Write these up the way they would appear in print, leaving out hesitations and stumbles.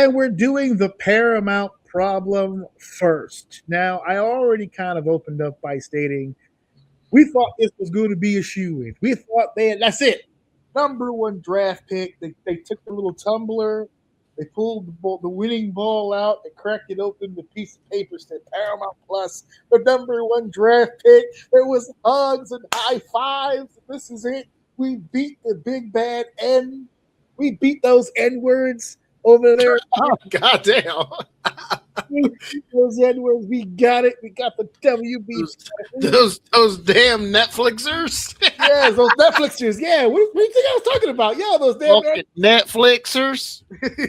And we're doing the Paramount Problem first. Now, I already kind of opened up by stating we thought this was going to be a shoe-in. We thought that's it. Number one draft pick. They took the little tumbler. They pulled the winning ball out. They cracked it open. The piece of paper said Paramount Plus, the number one draft pick. There was hugs and high fives. This is it. We beat the big bad N. We beat those N words over there. Oh, goddamn. Those N-words, we got it. We got the WB. Those damn Netflixers. Yeah, those Netflixers. Yeah, what do you think I was talking about? Yeah, those damn Netflixers.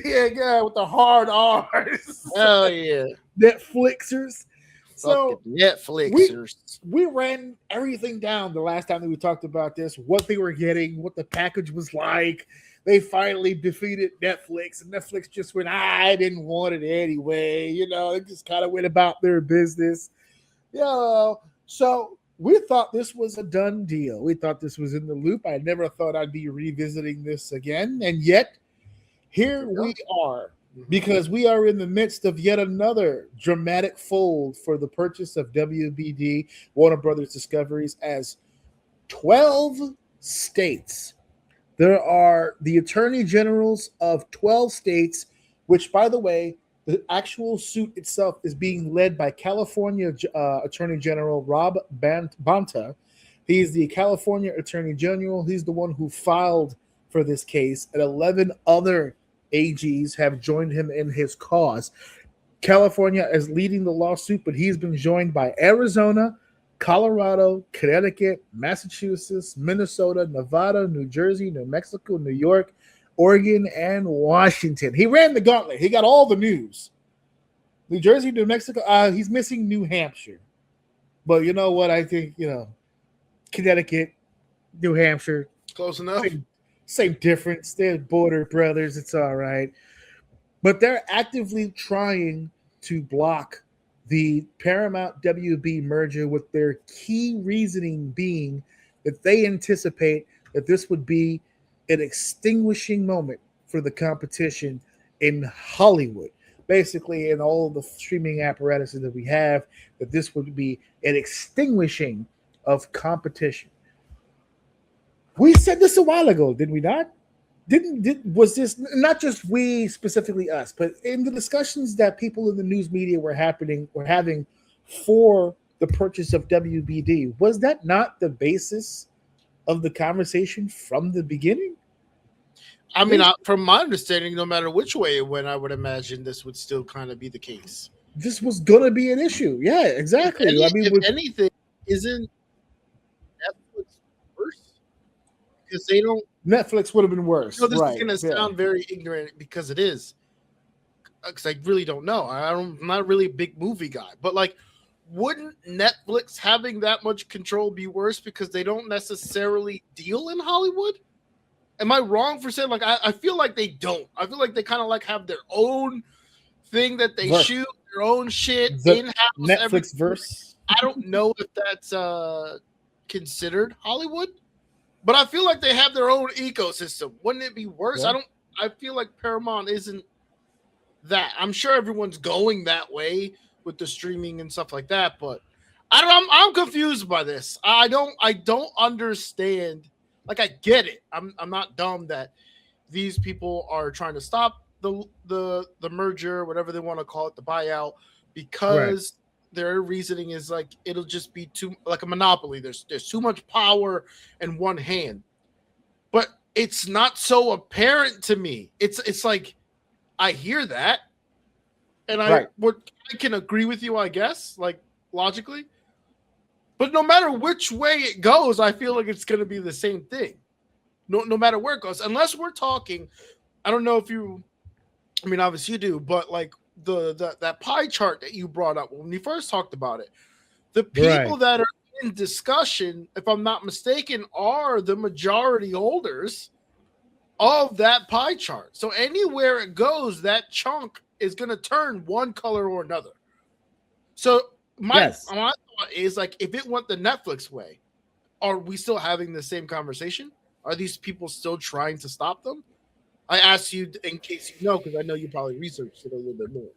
yeah, with the hard R's. Oh yeah, Netflixers. So Netflixers. We ran everything down the last time that we talked about this. What they were getting, what the package was like. They finally defeated Netflix, and Netflix just went, I didn't want it anyway. They just kind of went about their business. So we thought this was a done deal. We thought this was in the loop. I never thought I'd be revisiting this again. And yet, here we are, because we are in the midst of yet another dramatic fold for the purchase of WBD, Warner Brothers Discoveries, as 12 states. There are the attorney generals of 12 states, which, by the way, the actual suit itself is being led by California Attorney General Rob Bonta. He's the California Attorney General. He's the one who filed for this case, and 11 other AGs have joined him in his cause. California is leading the lawsuit, but he's been joined by Arizona, Colorado, Connecticut, Massachusetts, Minnesota, Nevada, New Jersey, New Mexico, New York, Oregon, and Washington. He ran the gauntlet. He got all the news. New Jersey, New Mexico. He's missing New Hampshire. But you know what? I think, Connecticut, New Hampshire. Close enough. Same difference. They're border brothers. It's all right. But they're actively trying to block the Paramount WB merger, with their key reasoning being that they anticipate that this would be an extinguishing moment for the competition in Hollywood. Basically, in all of the streaming apparatuses that we have, that this would be an extinguishing of competition. We said this a while ago, did we not? Was this not just we, specifically us, but in the discussions that people in the news media were having for the purchase of WBD, was that not the basis of the conversation from the beginning? I mean, from my understanding, no matter which way it went, I would imagine this would still kind of be the case. This was going to be an issue. Yeah, exactly. If anything, isn't Netflix worse? Because they don't. Netflix would have been worse. This is going to sound very ignorant, because it is. Because I really don't know. I'm not really a big movie guy. But, wouldn't Netflix having that much control be worse because they don't necessarily deal in Hollywood? Am I wrong for saying, I feel like they don't. I feel like they kind of, have their own thing that they shoot, their own shit, in-house. Netflix verse. I don't know if that's considered Hollywood. But I feel like they have their own ecosystem. Wouldn't it be worse? Yeah. I feel like Paramount isn't that. I'm sure everyone's going that way with the streaming and stuff like that, but I'm confused by this. I don't understand. I get it. I'm not dumb that these people are trying to stop the merger, whatever they want to call it, the buyout, because their reasoning is it'll just be too a monopoly. There's too much power in one hand, but it's not so apparent to me. It's I hear that, and I can agree with you, I guess, logically. But no matter which way it goes, I feel like it's going to be the same thing. No matter where it goes, unless we're talking. I don't know if you. I mean, obviously you do, but that pie chart that you brought up when you first talked about it, the people that are in discussion, if I'm not mistaken, are the majority holders of that pie chart. So anywhere it goes, that chunk is going to turn one color or another. So my thought is if it went the Netflix way, are we still having the same conversation? Are these people still trying to stop them? I asked you in case you know, because I know you probably researched it a little bit more.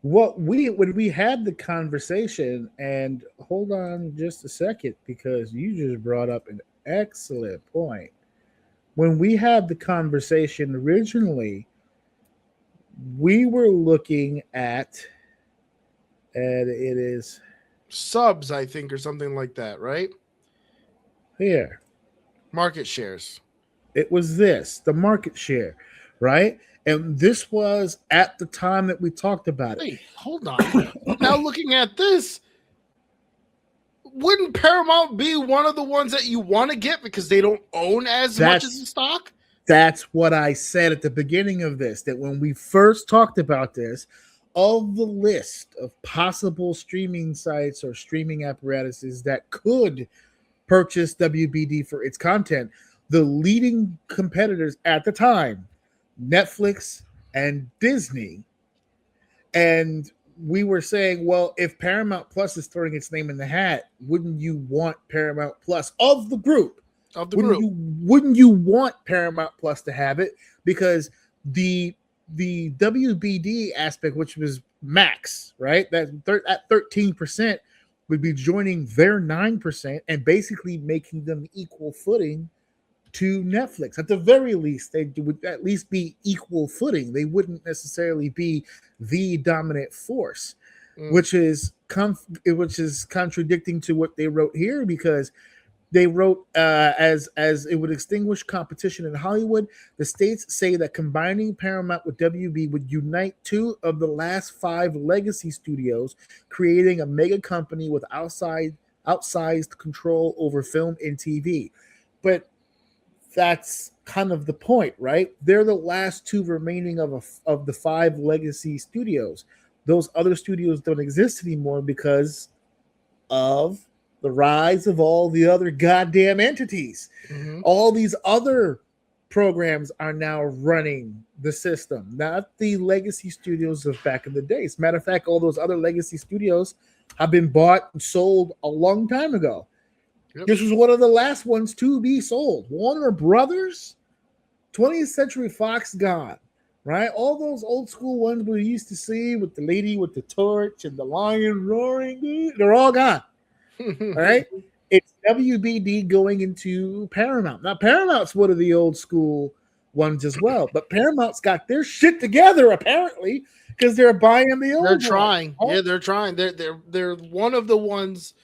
When we had the conversation, and hold on just a second, because you just brought up an excellent point. When we had the conversation originally, we were looking at, and it is Subs, I think, or something like that, right? here. Market shares. It was the market share, right? And this was at the time that we talked about it. Wait, hold on. Now looking at this, wouldn't Paramount be one of the ones that you want to get because they don't own as much as the stock? That's what I said at the beginning of this, that when we first talked about this, of the list of possible streaming sites or streaming apparatuses that could purchase WBD for its content, the leading competitors at the time, Netflix and Disney. And we were saying, well, if Paramount Plus is throwing its name in the hat, wouldn't you want Paramount Plus of the group? Wouldn't you want Paramount Plus to have it? Because the WBD aspect, which was Max, right? That at 13% would be joining their 9% and basically making them equal footing to Netflix. At the very least, they would at least be equal footing. They wouldn't necessarily be the dominant force, which is contradicting to what they wrote here, because they wrote as it would extinguish competition in Hollywood. The states say that combining Paramount with WB would unite two of the last 5 legacy studios, creating a mega company with outsized control over film and TV. But that's kind of the point, right? They're the last 2 remaining of the 5 legacy studios. Those other studios don't exist anymore because of the rise of all the other goddamn entities. Mm-hmm. All these other programs are now running the system, not the legacy studios of back in the day. As a matter of fact, all those other legacy studios have been bought and sold a long time ago. Yep. This was one of the last ones to be sold. Warner Brothers, 20th Century Fox gone, right? All those old school ones we used to see with the lady with the torch and the lion roaring, they're all gone. All right, it's WBD going into Paramount. Now, Paramount's one of the old school ones as well, but Paramount's got their shit together apparently because they're buying the old. They're trying, yeah, they're trying. They're one of the ones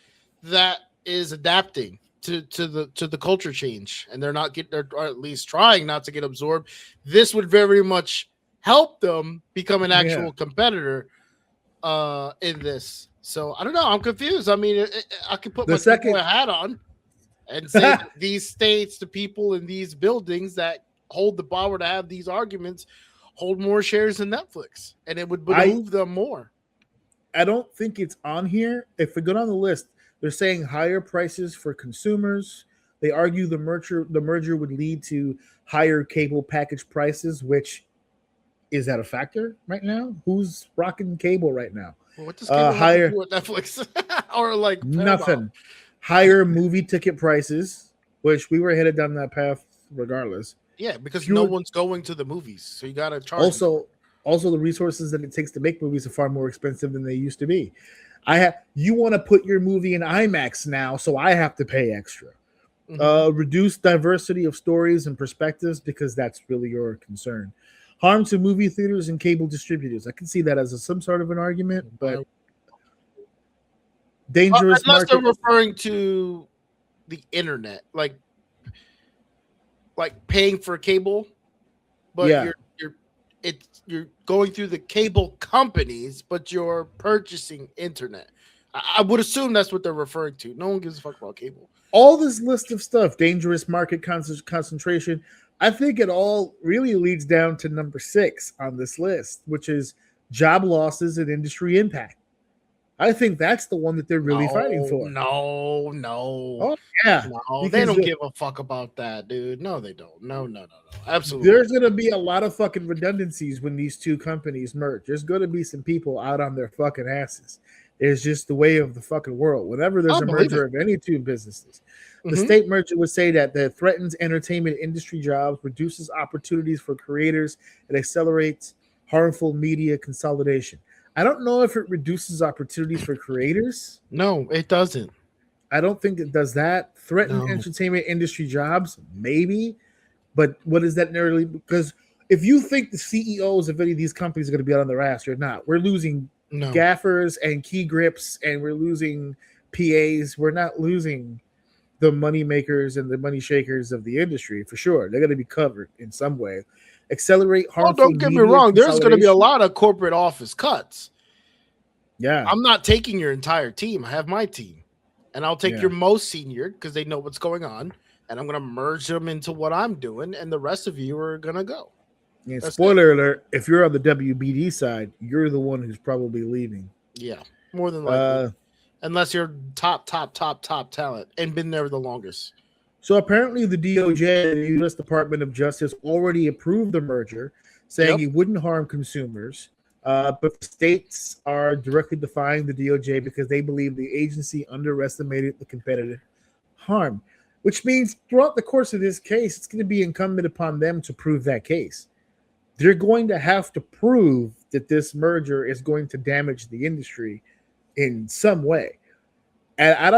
that is adapting to the culture change, and they're at least trying not to get absorbed. This would very much help them become an actual competitor in this. So I don't know. I'm confused. I mean, I could put my hat on and say these states, the people in these buildings that hold the power to have these arguments, hold more shares than Netflix, and it would behoove them more. I don't think it's on here. If we go down the list, they're saying higher prices for consumers. They argue the merger would lead to higher cable package prices, which is that a factor right now? Who's rocking cable right now? Well, what does cable have to do with Netflix or like nothing? Higher movie ticket prices, which we were headed down that path regardless. Yeah, because no one's going to the movies, so you got to charge. Also, the resources that it takes to make movies are far more expensive than they used to be. You want to put your movie in IMAX now, so I have to pay extra. Mm-hmm. Reduce diversity of stories and perspectives because that's really your concern. Harm to movie theaters and cable distributors. I can see that as some sort of an argument, but dangerous. Unless they're referring to the internet, like paying for cable, but you're going through the cable companies, but you're purchasing internet. I would assume that's what they're referring to. No one gives a fuck about cable. All this list of stuff, dangerous market concentration. I think it all really leads down to number 6 on this list, which is job losses and industry impact. I think that's the one that they're really fighting for. No. Oh, yeah. No, they don't give a fuck about that, dude. No, they don't. No. Absolutely. There's going to be a lot of fucking redundancies when these two companies merge. There's going to be some people out on their fucking asses. It's just the way of the fucking world. Whenever there's I a believe merger it. of any two businesses, the Mhm. state merger would say that threatens entertainment industry jobs, reduces opportunities for creators, and accelerates harmful media consolidation. I don't know if it reduces opportunities for creators. No, it doesn't. I don't think it does that. Threaten No. entertainment industry jobs, maybe. But what is that nearly? Because if you think the CEOs of any of these companies are going to be out on their ass, you're not. We're losing No. gaffers and key grips, and we're losing PAs. We're not losing the money makers and the money shakers of the industry for sure. They're going to be covered in some way. Accelerate Oh, harmful don't get me media wrong. There's going to be a consolidation. lot of corporate office cuts. Yeah, I'm not taking your entire team. I have my team, and I'll take Yeah. your most senior because they know what's going on, and I'm going to merge them into what I'm doing, and the rest of you are going to go. and That's spoiler alert: if you're on the WBD side, you're the one who's probably leaving. Yeah, more than likely, Uh, unless you're top talent and been there the longest. So apparently, the DOJ, the U.S. Department of Justice, already approved the merger, saying Yep. it wouldn't harm consumers. But the states are directly defying the DOJ because they believe the agency underestimated the competitive harm, which means throughout the course of this case, it's going to be incumbent upon them to prove that case. They're going to have to prove that this merger is going to damage the industry in some way. And I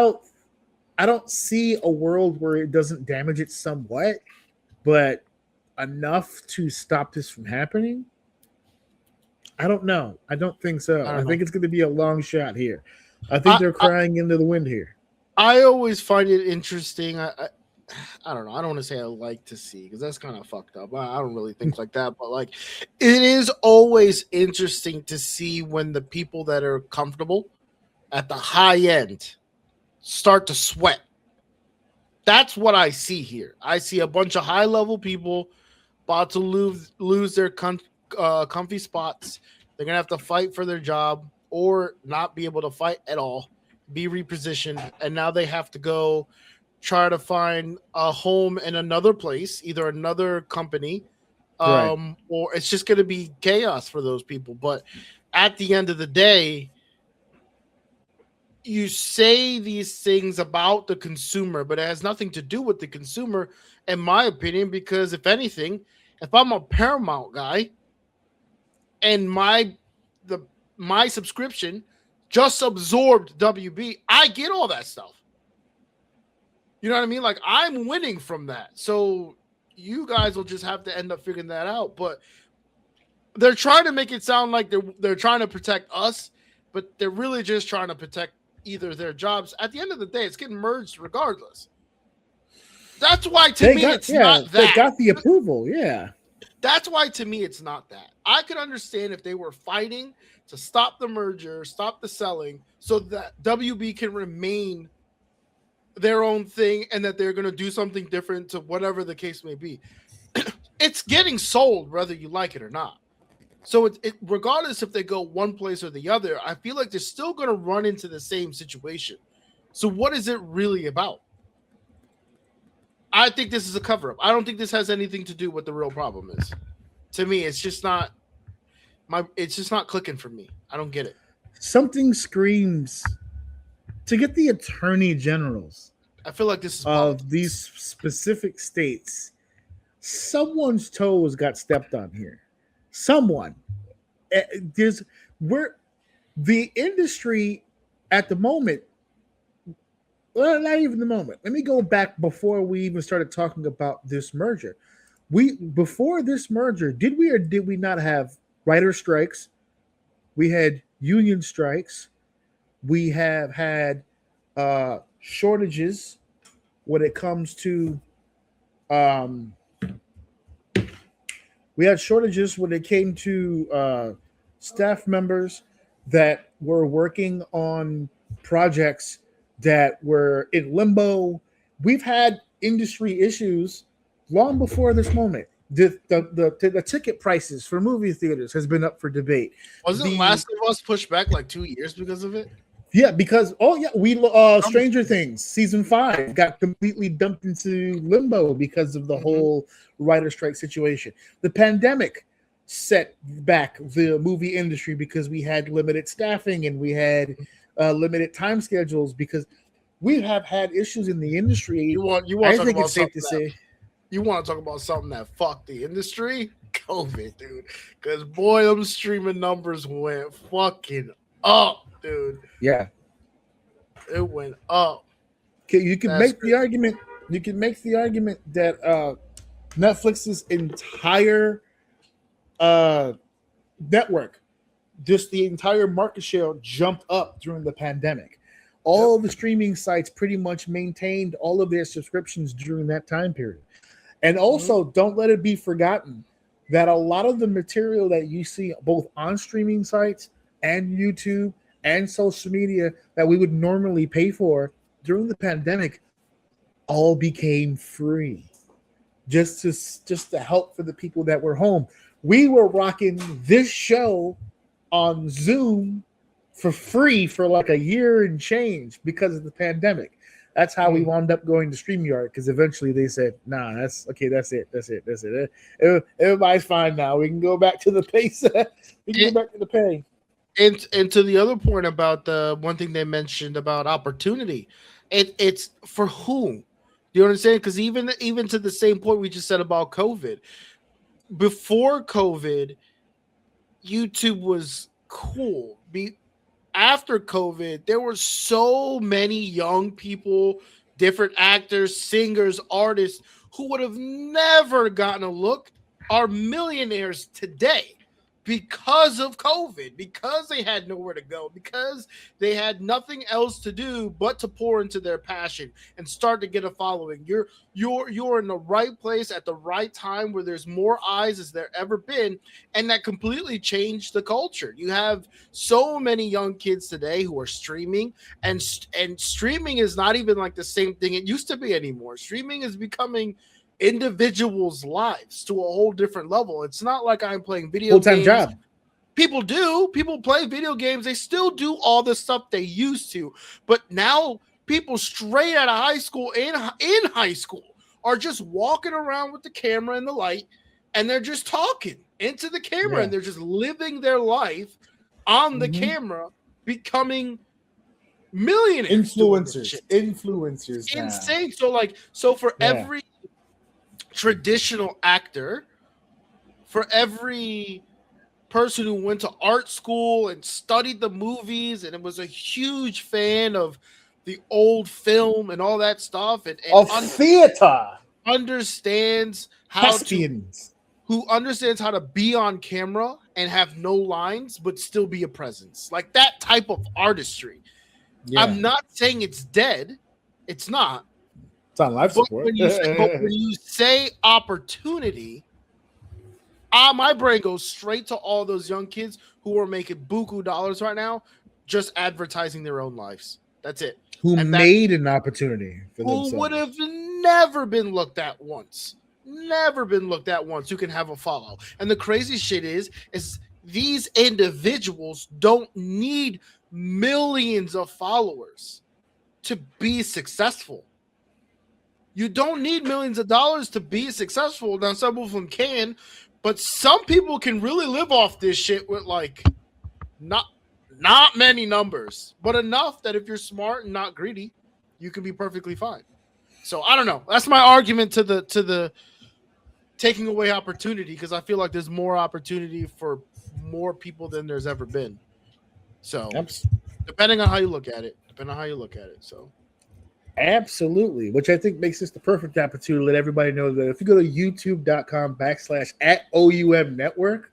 don't see a world where it doesn't damage it somewhat, but enough to stop this from happening. I don't know. I don't think so. I think it's going to be a long shot here. I think they're crying into the wind here. I always find it interesting. I don't know. I don't want to say I like to see because that's kind of fucked up. I don't really think like that, but like it is always interesting to see when the people that are comfortable at the high end start to sweat. That's what I see here. I see a bunch of high level people about to lose their comfy spots. They're gonna have to fight for their job or not be able to fight at all, be repositioned, and now they have to go try to find a home in another place, either another company, Right. or it's just gonna be chaos for those people. But at the end of the day, you say these things about the consumer, but it has nothing to do with the consumer, in my opinion, because if anything, if I'm a Paramount guy and my subscription just absorbed WB, I get all that stuff. You know what I mean? Like I'm winning from that. So you guys will just have to end up figuring that out. But they're trying to make it sound like they're trying to protect us, but they're really just trying to protect either their jobs. At the end of the day, it's getting merged regardless. That's why not that. They got the approval. Yeah. That's why to me it's not that. I could understand if they were fighting to stop the merger, stop the selling, so that WB can remain their own thing and that they're going to do something different to whatever the case may be. It's getting sold whether you like it or not. So it regardless if they go one place or the other, I feel like they're still going to run into the same situation. So what is it really about? I think this is a cover-up. I don't think this has anything to do with the real problem is. To me, it's just not clicking for me. I don't get it. Something screams to get the attorney generals. I feel like this is of these specific states. Someone's toes got stepped on here. Someone. There's where the industry at the moment. Well, not even the moment. Let me go back before we even started talking about this merger. Before this merger, did we or did we not have writer strikes? We had union strikes. We have had shortages when it comes to we had shortages when it came to staff members that were working on projects that were in limbo. We've had industry issues long before this moment. The ticket prices for movie theaters has been up for debate. Wasn't Last of Us pushed back like 2 years because of it? Yeah, because we Stranger Things season 5 got completely dumped into limbo because of the whole writer strike situation. The pandemic set back the movie industry because we had limited staffing and we had limited time schedules, because we have had issues in the industry. You want to I talk think about it's safe to something say. you want to talk about something that fucked the industry? COVID, dude. Because boy, them streaming numbers went fucking up, dude. Yeah, It went up. you can That's make the crazy. argument. You can make the argument that Netflix's entire network, just the entire market share, jumped up during the pandemic. All the streaming sites pretty much maintained all of their subscriptions during that time period. And also, don't let it be forgotten that a lot of the material that you see both on streaming sites and YouTube and social media that we would normally pay for during the pandemic all became free, just to help for the people that were home. We were rocking this show on Zoom for free for like a year and change because of the pandemic. That's how we wound up going to StreamYard, because eventually they said, "Nah, that's okay. That's it. Everybody's fine now. We can go back to the pay. We can go back to the pay." And to the other point about the one thing they mentioned about opportunity, it's for whom? Do you understand? Because even to the same point we just said about COVID, before COVID, YouTube was cool. After COVID, there were so many young people, different actors, singers, artists who would have never gotten a look are millionaires today because of COVID, because they had nowhere to go, because they had nothing else to do but to pour into their passion and start to get a following. You're in the right place at the right time where there's more eyes as there ever been, and that completely changed the culture. You have so many young kids today who are streaming, and streaming is not even like the same thing it used to be anymore. Streaming is becoming individuals' lives to a whole different level. It's not like I'm playing video Full-time games. job. People play video games. They still do all the stuff they used to, but now people straight out of high school in high school are just walking around with the camera and the light, and they're just talking into the camera, and they're just living their life on the camera, becoming millionaires, Influencers. It's insane. So for every traditional actor, for every person who went to art school and studied the movies and was a huge fan of the old film and all that stuff, and theater, understands how to be on camera and have no lines but still be a presence, like that type of artistry. I'm not saying it's dead. It's not. It's on life support. When you say opportunity, my brain goes straight to all those young kids who are making buku dollars right now, just advertising their own lives. That's it. Who made an opportunity for themselves. Who would have never been looked at once. Who can have a follow. And the crazy shit is these individuals don't need millions of followers to be successful. You don't need millions of dollars to be successful. Now, some of them can, but some people can really live off this shit with like not many numbers, but enough that if you're smart and not greedy, you can be perfectly fine. So I don't know. That's my argument to the taking away opportunity, because I feel like there's more opportunity for more people than there's ever been. So depending on how you look at it. So. Absolutely, which I think makes this the perfect opportunity to let everybody know that if you go to youtube.com/@OUM network,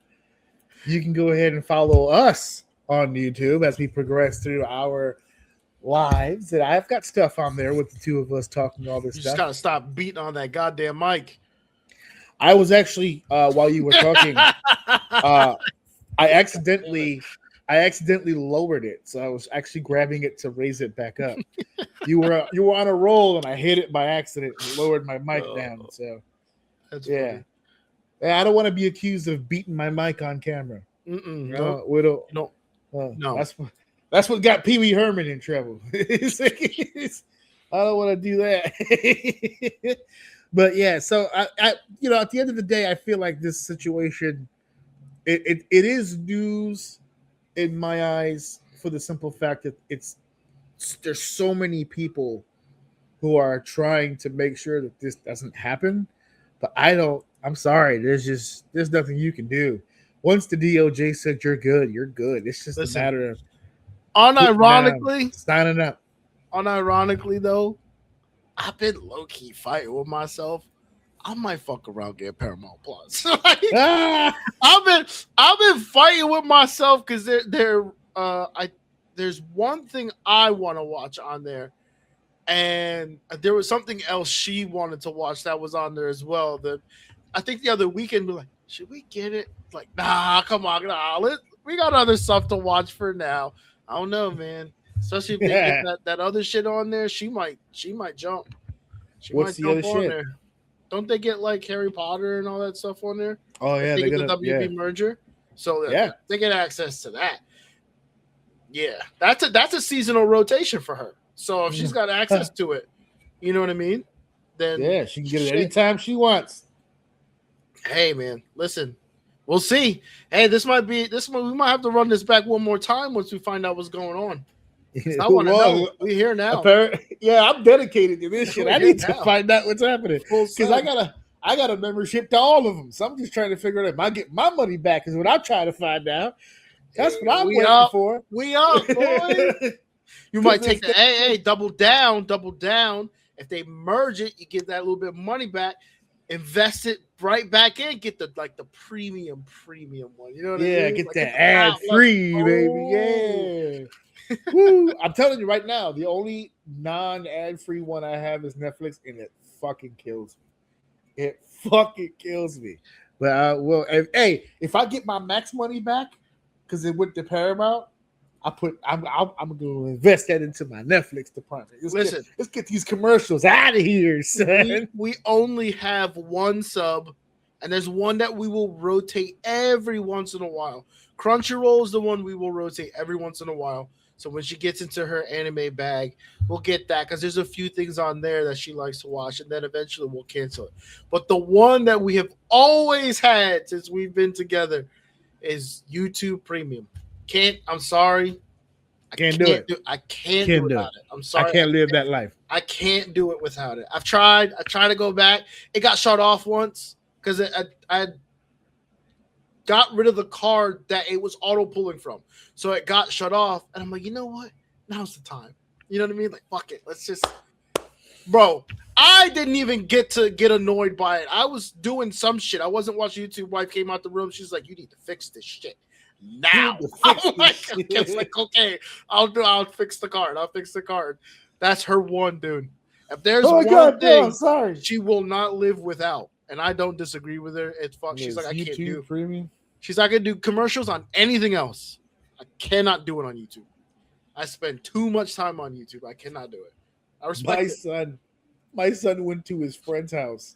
you can go ahead and follow us on YouTube as we progress through our lives. And I've got stuff on there with the two of us talking all this stuff. You just gotta stop beating on that goddamn mic. I was actually, while you were talking, I accidentally lowered it, so I was actually grabbing it to raise it back up. You were on a roll, and I hit it by accident and lowered my mic down. So that's funny. I don't want to be accused of beating my mic on camera. No. That's what got Pee Wee Herman in trouble. I don't want to do that. But yeah, so I at the end of the day, I feel like this situation, it is news in my eyes for the simple fact that there's so many people who are trying to make sure that this doesn't happen. But I'm sorry. There's nothing you can do. Once the DOJ said you're good, you're good. It's just a matter of signing up. Unironically, though, I've been low key fighting with myself. I might fuck around get Paramount Plus. I've been fighting with myself because there's one thing I want to watch on there, and there was something else she wanted to watch that was on there as well. That I think the other weekend we're like, should we get it? Like, nah, come on, we got other stuff to watch for now. I don't know, man. Especially if they get that other shit on there, she might jump. What's the other shit? There. Don't they get like Harry Potter and all that stuff on there? Oh yeah, they get the WB merger, so they get access to that. Yeah, that's a seasonal rotation for her. So if she's got access to it, you know what I mean? Then she can get it anytime she wants. Hey man, listen, we'll see. Hey, we might have to run this back one more time once we find out what's going on. I want to know. We're here now. I'm dedicated to this shit. I need to find out what's happening because I got a membership to all of them. So I'm just trying to figure out if I get my money back is what I'm trying to find out. That's what I'm waiting for. We up, boy. You might take the double down. If they merge it, you get that little bit of money back. Invest it right back in. Get the premium one. You know what I mean? Yeah, get that ad free, baby. Yeah. Woo. I'm telling you right now, the only non-ad free one I have is Netflix, and it fucking kills me. It fucking kills me. But if I get my Max money back because it went to Paramount, I'm going to invest that into my Netflix department. Let's get these commercials out of here, son. We only have one sub, and there's one that we will rotate every once in a while. Crunchyroll is the one we will rotate every once in a while. So when she gets into her anime bag, we'll get that because there's a few things on there that she likes to watch, and then eventually we'll cancel it. But the one that we have always had since we've been together is YouTube Premium. I'm sorry. I can't do it. I can't do it without it. I'm sorry. I can't live that life. I can't do it without it. I've tried. I tried to go back. It got shut off once because I got rid of the card that it was auto pulling from. So it got shut off. And I'm like, you know what? Now's the time. You know what I mean? Like, fuck it. Let's just... Bro, I didn't even get annoyed by it. I was doing some shit. I wasn't watching YouTube. Wife came out the room. She's like, you need to fix this shit now. I'm like, okay, I'll fix the card. I'll fix the card. That's her one, dude. If there's one thing she will not live without, and I don't disagree with her, it's fuck. She's like, I can't do premium. She's like, I can do commercials on anything else. I cannot do it on YouTube. I spend too much time on YouTube. I cannot do it. I respect my son went to his friend's house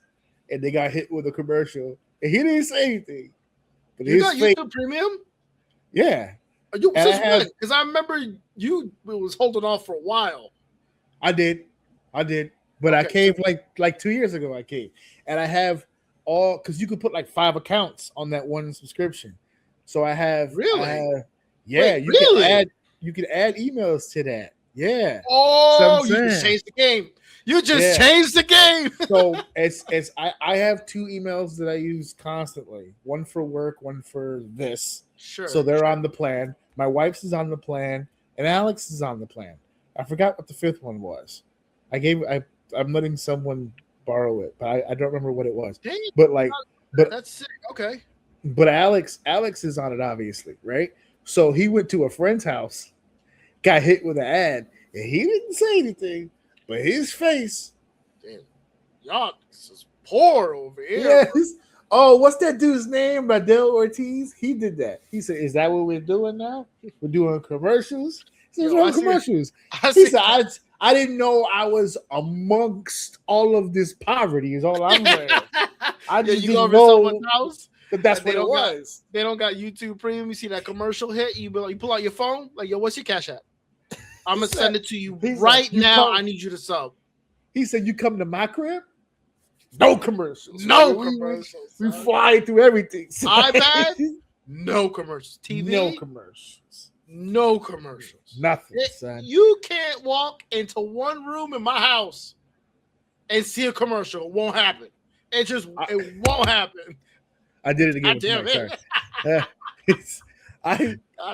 and they got hit with a commercial and he didn't say anything. But you got YouTube Premium? Yeah. Because I remember you was holding off for a while. I did. But I came like 2 years ago. I came. And I have all, because you could put like 5 accounts on that one subscription. So I have. Really? You can add emails to that. Yeah. Oh, you just changed the game. You just changed the game. So I have 2 emails that I use constantly. One for work, one for this. Sure. So they're on the plan. My wife's is on the plan, and Alex is on the plan. I forgot what the 5th one was. I'm letting someone borrow it, but I don't remember what it was. Dang, but that's sick. Okay. But Alex is on it, obviously, right? So he went to a friend's house, got hit with an ad, and he didn't say anything, but his face. Damn. Y'all, this is poor over here. Yes. Oh, what's that dude's name? Radel Ortiz. He did that. He said, "Is that what we're doing now? We're doing commercials." He said, "We're commercials." He said, "I didn't know I was amongst all of this poverty." Is all I'm saying. I just didn't know house. But that's what it was. They don't got YouTube Premium. You see that commercial hit, you pull out your phone, like, yo, what's your Cash App? I'm gonna send it to you right now. I need you to sub. He said, "You come to my crib? No commercials. Commercials. We fly through everything. iPad? No commercials. TV? No commercials. No commercials. Nothing, son. You can't walk into one room in my house and see a commercial. It won't happen. It won't happen. I did it again. God damn it. God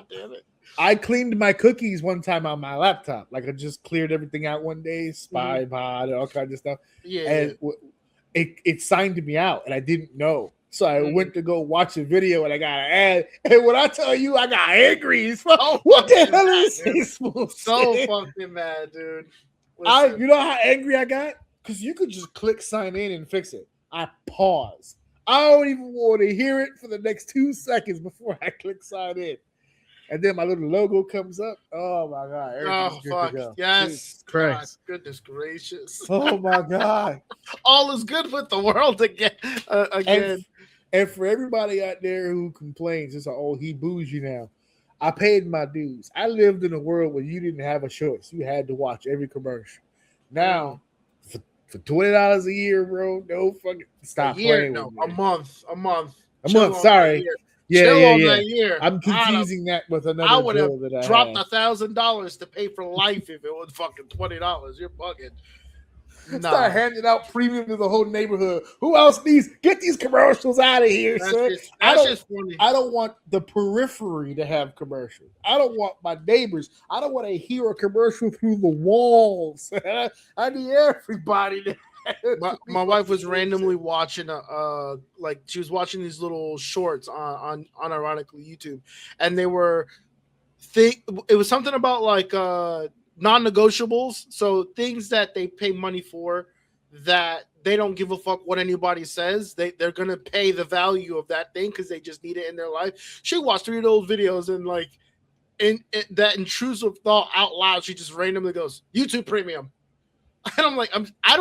damn it. I cleaned my cookies one time on my laptop. Like I just cleared everything out one day, spy pod, and all kinds of stuff. Yeah. And it signed me out, and I didn't know. So I went to go watch a video, and I got an ad. And when I tell you, I got angry. What the hell is this? So fucking mad, dude. You know how angry I got? Because you could just click sign in and fix it. I paused. I don't even want to hear it for the next 2 seconds before I click sign in. And then my little logo comes up. Oh my God. Oh, fuck. Yes. Christ. Goodness gracious. Oh my God. All is good with the world again. And for everybody out there who complains, it's he bougie now. I paid my dues. I lived in a world where you didn't have a choice. You had to watch every commercial. Now, for $20 a year, bro, no fucking stop playing with me. A month. A month, sorry. Yeah. I'm confusing that with another I would have bill that I dropped had. $1,000 to pay for life if it was fucking $20. You're bugging. Start handing out premium to the whole neighborhood. Who else needs? Get these commercials out of here, son. That's just funny. I don't want the periphery to have commercials. I don't want my neighbors. I don't want to hear a commercial through the walls. I need everybody to. My wife was randomly watching she was watching these little shorts on ironically YouTube, and they were it was something about like non-negotiables, so things that they pay money for that they don't give a fuck what anybody says. They're gonna pay the value of that thing because they just need it in their life. She watched 3 of those videos and like in that intrusive thought out loud, she just randomly goes, YouTube Premium. And I'm like, I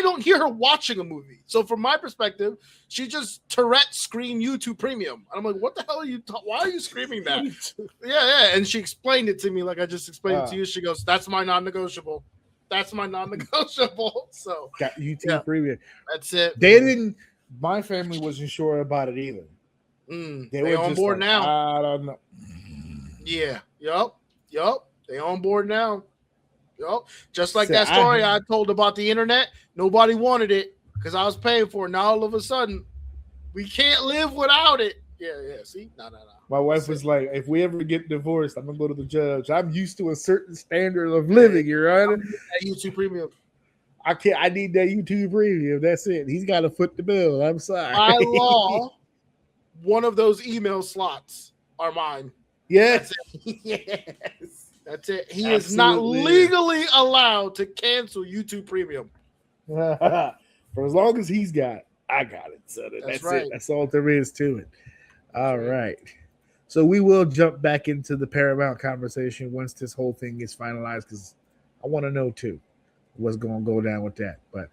don't hear her watching a movie. So from my perspective, she just Tourette screamed YouTube Premium. And I'm like, what the hell are you? Why are you screaming that? Yeah. And she explained it to me like I just explained it to you. She goes, "That's my non-negotiable. That's my non-negotiable." So got YouTube Premium. That's it. They didn't. My family wasn't sure about it either. They were on board now. I don't know. Yeah. Yup. They on board now. Just like that story I told about the internet, nobody wanted it because I was paying for it. Now all of a sudden, we can't live without it. Yeah. See, no. My wife was like, "If we ever get divorced, I'm gonna go to the judge. I'm used to a certain standard of living, Your Honor. That YouTube Premium. I can't. I need that YouTube Premium. That's it. He's got to foot the bill. I'm sorry. By law, one of those email slots are mine. Yes. Yes. That's it. He is not legally allowed to cancel YouTube Premium. For as long as he's got it, I got it. So that's right. It. That's all there is to it. All right. So we will jump back into the Paramount conversation once this whole thing is finalized because I want to know too what's going to go down with that. But